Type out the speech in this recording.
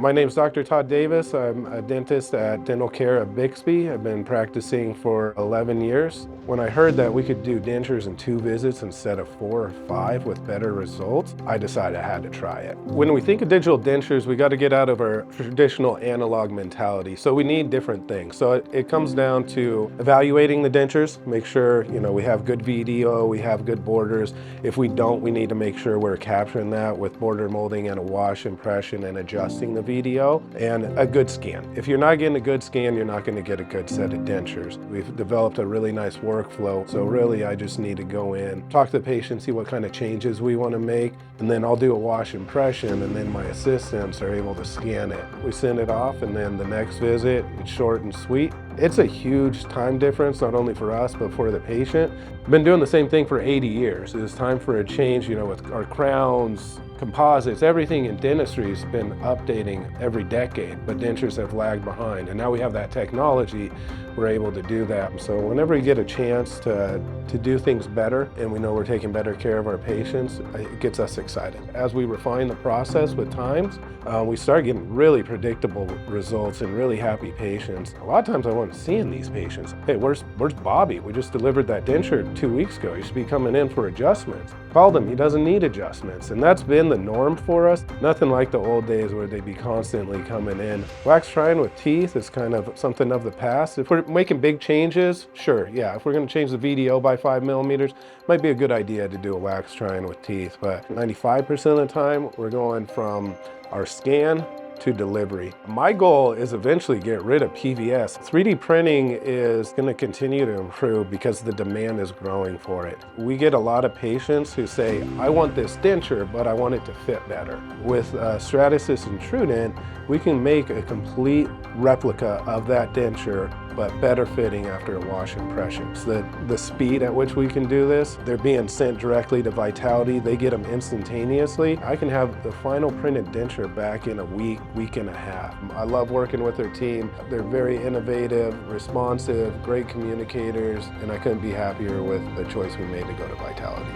My name's Dr. Todd Davis. I'm a dentist at Dental Care of Bixby. I've been practicing for 11 years. When I heard that we could do dentures in 2 visits instead of 4 or 5 with better results, I decided I had to try it. When we think of digital dentures, we got to get out of our traditional analog mentality. So we need different things. So it comes down to evaluating the dentures, make sure we have good video, we have good borders. If we don't, we need to make sure we're capturing that with border molding and a wash impression and adjusting the video and a good scan. If you're not getting a good scan, you're not going to get a good set of dentures. We've developed a really nice workflow, so really I just need to go in, talk to the patient, see what kind of changes we want to make, and then I'll do a wash impression, and then my assistants are able to scan it. We send it off, and then the next visit, it's short and sweet. It's a huge time difference, not only for us, but for the patient. I've been doing the same thing for 80 years. It's time for a change, with our crowns, composites, everything in dentistry has been updating every decade, but dentures have lagged behind. And now we have that technology, we're able to do that. So whenever we get a chance to do things better, and we know we're taking better care of our patients, it gets us excited. As we refine the process with times, we start getting really predictable results and really happy patients. A lot of times I wasn't seeing these patients. Hey, where's Bobby? We just delivered that denture 2 weeks ago. He should be coming in for adjustments. Called him, he doesn't need adjustments. And that's been the norm for us. Nothing like the old days where they'd be constantly coming in. Wax trying with teeth is kind of something of the past. If we're making big changes, sure, yeah. If we're gonna change the VDO by 5 millimeters, might be a good idea to do a wax trying with teeth. But 95% of the time, we're going from our scan to delivery. My goal is eventually get rid of PVS. 3D printing is going to continue to improve because the demand is growing for it. We get a lot of patients who say, I want this denture, but I want it to fit better. With Stratasys and TrueDent, we can make a complete replica of that denture, but better fitting after a wash impression. So the speed at which we can do this, they're being sent directly to Vitality. They get them instantaneously. I can have the final printed denture back in a week and a half. I love working with their team. They're very innovative, responsive, great communicators, and I couldn't be happier with the choice we made to go to Vitality.